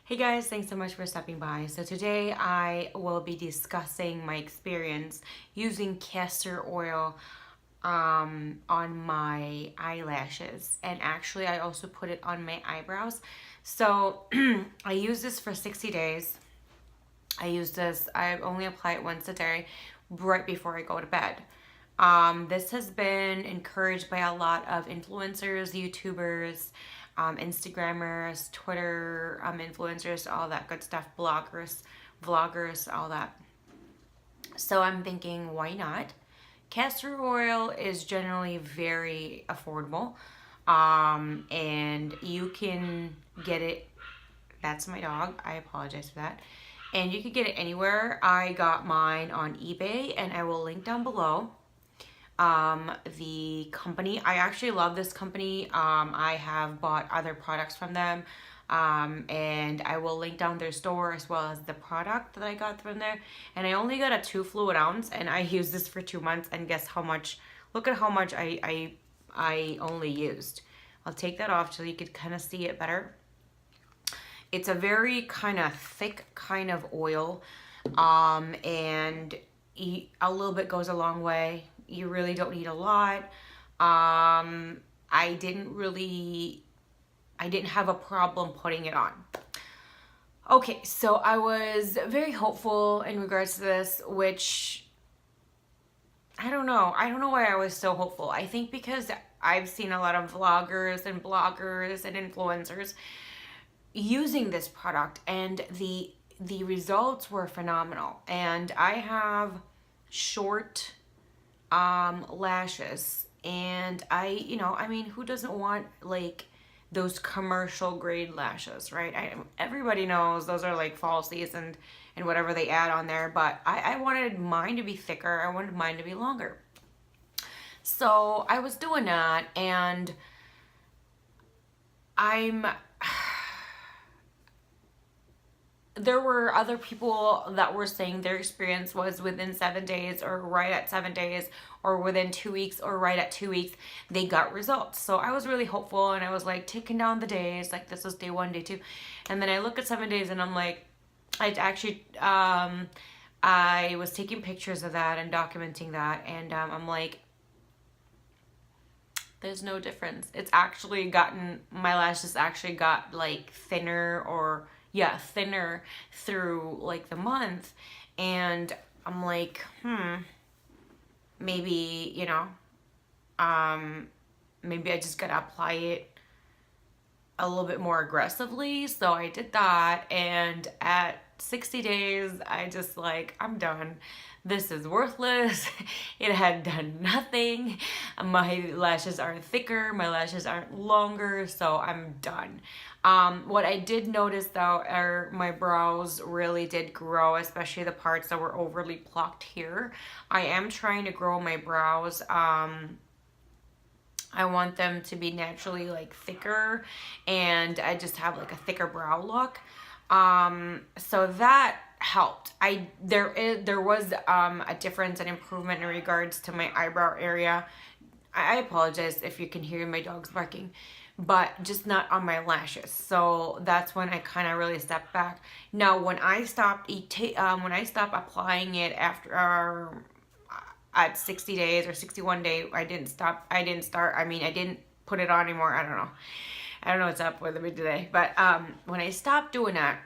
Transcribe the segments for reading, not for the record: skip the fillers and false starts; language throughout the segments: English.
Hey guys, thanks so much for stopping by. So today I will be discussing my experience using castor oil on my eyelashes, and actually I also put it on my eyebrows. So I use this for 60 days. I only apply it once a day right before I go to bed. This has been encouraged by a lot of influencers, YouTubers, Instagrammers, Twitter influencers, all that good stuff, bloggers, vloggers, all that. So I'm thinking, why not? Castor oil is generally very affordable, and you can get it. That's my dog. I apologize for that. And you can get it anywhere. I got mine on eBay, and I will link down below the company. I actually love this company. I have bought other products from them, and I will link down their store as well as the product that I got from there. And I only got a 2 fluid ounce, and I used this for 2 months. And guess how much? Look at how much I only used. I'll take that off so you could kind of see it better. It's a very kind of thick kind of oil, and a little bit goes a long way. You really don't need a lot. I didn't have a problem putting it on. Okay, so I was very hopeful in regards to this, which I don't know. I don't know why I was so hopeful. I think because I've seen a lot of vloggers and bloggers and influencers using this product, and the results were phenomenal. And I have short lashes, and I mean, who doesn't want like those commercial grade lashes, right? Everybody knows those are like falsies and whatever they add on there, but I wanted mine to be thicker. I wanted mine to be longer. So I was doing that, and there were other people that were saying their experience was within 7 days, or right at 7 days, or within 2 weeks, or right at 2 weeks, they got results. So I was really hopeful, and I was like taking down the days, like this was day 1, day 2. And then I look at 7 days, and I'm like, I was taking pictures of that and documenting that, and I'm like, there's no difference. My lashes actually got like thinner, or thinner through like the month. And I'm like, maybe, maybe I just gotta apply it a little bit more aggressively. So I did that, and at 60 days, I just like, I'm done. This is worthless. It had done nothing. My lashes aren't thicker. My lashes aren't longer. So I'm done. What I did notice though are my brows really did grow, especially the parts that were overly plucked here. I am trying to grow my brows. I want them to be naturally like thicker, and I just have like a thicker brow look. So that helped. There was a difference and improvement in regards to my eyebrow area. I apologize if you can hear my dogs barking, but just not on my lashes. So that's when I kind of really stepped back. Now, when I stopped applying it after at 60 days or 61 days, I didn't put it on anymore. I don't know what's up with me today. But when I stopped doing that,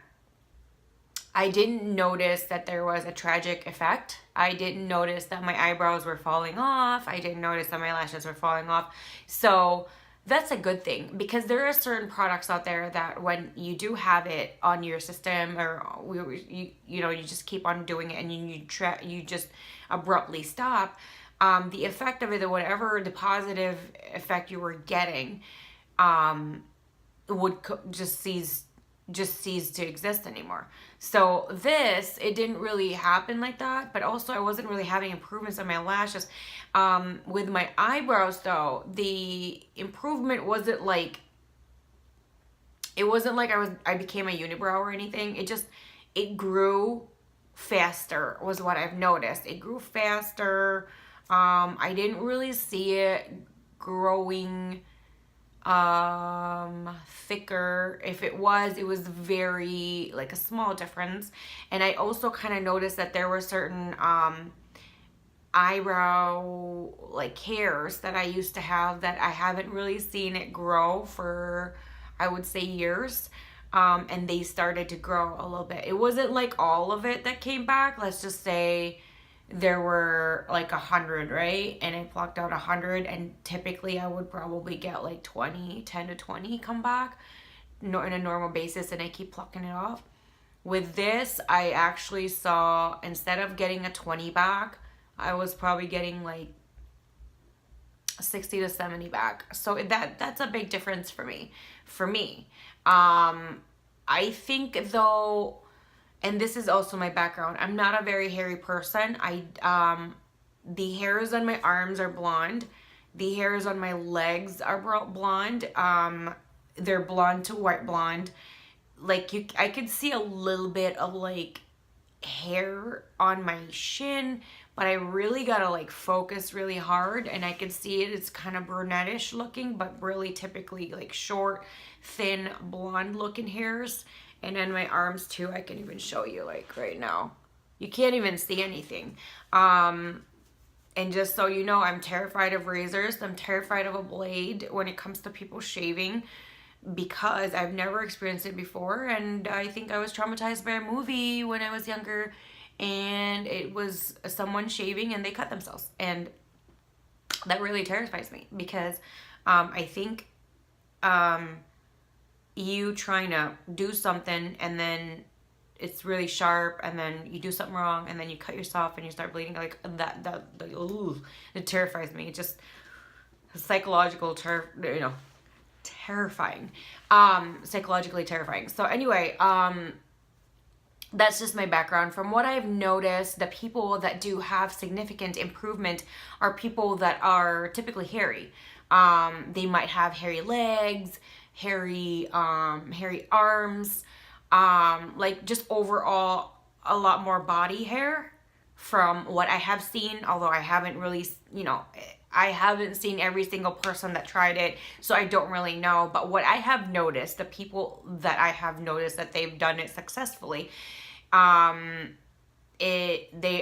I didn't notice that there was a tragic effect. I didn't notice that my eyebrows were falling off. I didn't notice that my lashes were falling off. So that's a good thing, because there are certain products out there that when you do have it on your system, or you just keep on doing it, and you just abruptly stop, the effect of it, or whatever the positive effect you were getting, would just cease to exist anymore. So it didn't really happen like that, but also I wasn't really having improvements on my lashes. With my eyebrows though, the improvement wasn't like I became a unibrow or anything. It grew faster was what I've noticed. It grew faster. I didn't really see it growing thicker. If it was very like a small difference. And I also kind of noticed that there were certain eyebrow like hairs that I used to have that I haven't really seen it grow for, I would say, years. And they started to grow a little bit. It wasn't like all of it that came back. Let's just say there were like 100, right? And I plucked out 100, and typically I would probably get like 10 to 20 come back in a normal basis, and I keep plucking it off. With this, I actually saw, instead of getting a 20 back, I was probably getting like 60 to 70 back. So that's a big difference for me. I think though, and this is also my background, I'm not a very hairy person. The hairs on my arms are blonde. The hairs on my legs are blonde. They're blonde to white blonde. Like I could see a little bit of like hair on my shin, but I really gotta like focus really hard, and I can see it. It's kind of brunettish looking, but really typically like short, thin, blonde looking hairs. And then my arms too, I can even show you like right now. You can't even see anything. And just so you know, I'm terrified of razors. I'm terrified of a blade when it comes to people shaving, because I've never experienced it before. And I think I was traumatized by a movie when I was younger, and it was someone shaving and they cut themselves, and that really terrifies me, because I think you trying to do something and then it's really sharp, and then you do something wrong, and then you cut yourself and you start bleeding, like that ooh, it terrifies me. It just psychological terrifying, psychologically terrifying. So anyway, that's just my background. From what I've noticed, the people that do have significant improvement are people that are typically hairy. They might have hairy legs, hairy arms, like just overall a lot more body hair from what I have seen, although I haven't really, I haven't seen every single person that tried it, so I don't really know. But what I have noticed, the people that I have noticed that they've done it successfully, they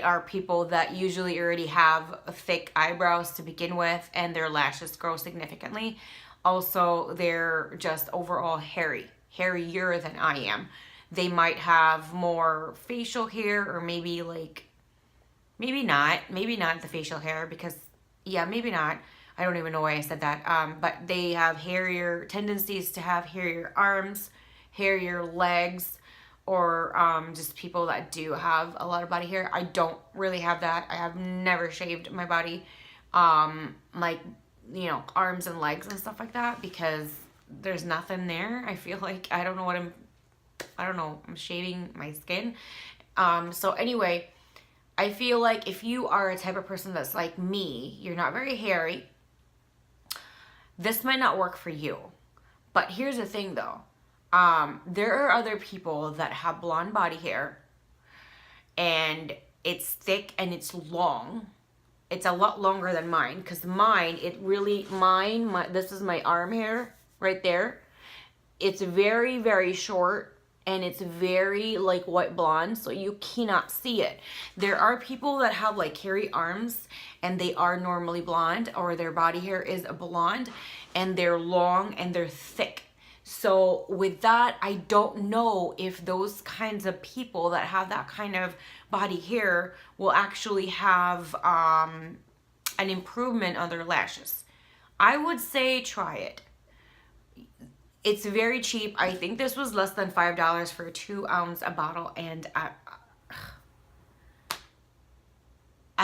are people that usually already have thick eyebrows to begin with, and their lashes grow significantly. Also, they're just overall hairier than I am. They might have more facial hair, or maybe not the facial hair, because yeah, maybe not. I don't even know why I said that. But they have hairier tendencies to have hairier arms, hairier legs, or just people that do have a lot of body hair. I don't really have that. I have never shaved my body, like, arms and legs and stuff like that, because there's nothing there. I feel like I don't know, I'm shaving my skin. So anyway, I feel like if you are a type of person that's like me, you're not very hairy, this might not work for you. But here's the thing though. There are other people that have blonde body hair, and it's thick and it's long. It's a lot longer than mine, because this is my arm hair right there. It's very, very short, and it's very like white blonde, so you cannot see it. There are people that have like hairy arms, and they are normally blonde, or their body hair is blonde, and they're long and they're thick. So with that, I don't know if those kinds of people that have that kind of body hair will actually have an improvement on their lashes. I would say try it. It's very cheap. I think this was less than $5 for a 2-ounce bottle, and I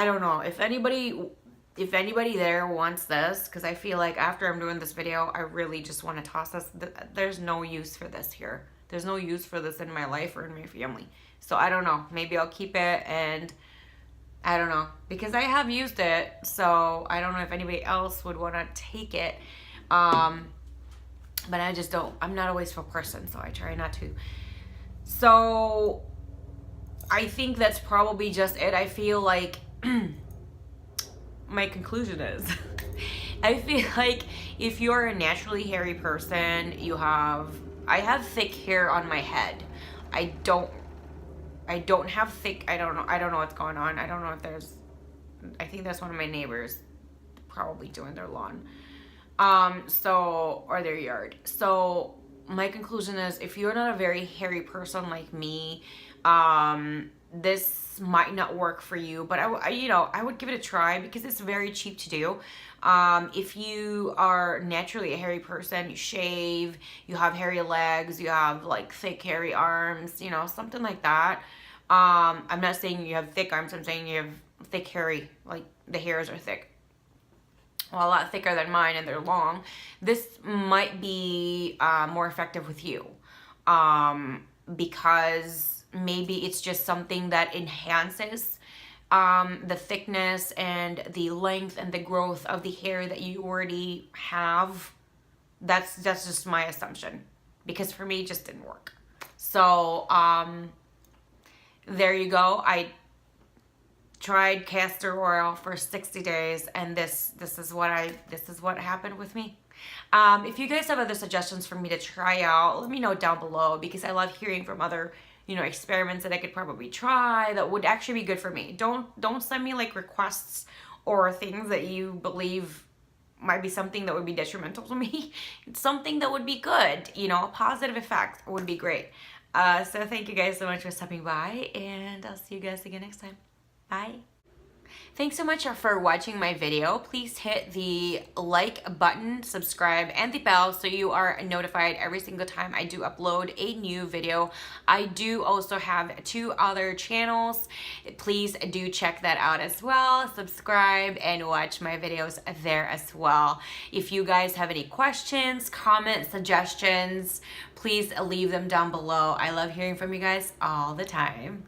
don't know if anybody there wants this, because I feel like after I'm doing this video, I really just want to toss this. There's no use for this here. There's no use for this in my life or in my family. So I don't know. Maybe I'll keep it, and I don't know, because I have used it. So I don't know if anybody else would want to take it. But I just don't. I'm not a wasteful person, so I try not to. So I think that's probably just it. I feel like my conclusion is I feel like if you're a naturally hairy person, I have thick hair on my head. I don't have thick, I don't know what's going on. I don't know if I think that's one of my neighbors probably doing their lawn. Or their yard. So my conclusion is, if you're not a very hairy person like me, this might not work for you, but I would give it a try because it's very cheap to do. If you are naturally a hairy person, you shave, you have hairy legs, you have like thick hairy arms, something like that. I'm not saying you have thick arms, I'm saying you have thick hairy, like the hairs are thick. Well, a lot thicker than mine, and they're long. This might be more effective with you, because maybe it's just something that enhances the thickness and the length and the growth of the hair that you already have. That's just my assumption, because for me it just didn't work. So there you go. I tried castor oil for 60 days, and this is what happened with me. If you guys have other suggestions for me to try out, let me know down below, because I love hearing from other experiments that I could probably try that would actually be good for me. Don't send me like requests or things that you believe might be something that would be detrimental to me. It's something that would be good, a positive effect would be great. So thank you guys so much for stopping by, and I'll see you guys again next time. Bye. Thanks so much for watching my video. Please hit the like button, subscribe, and the bell so you are notified every single time I do upload a new video. I do also have 2 other channels. Please do check that out as well. Subscribe and watch my videos there as well. If you guys have any questions, comments, suggestions, please leave them down below. I love hearing from you guys all the time.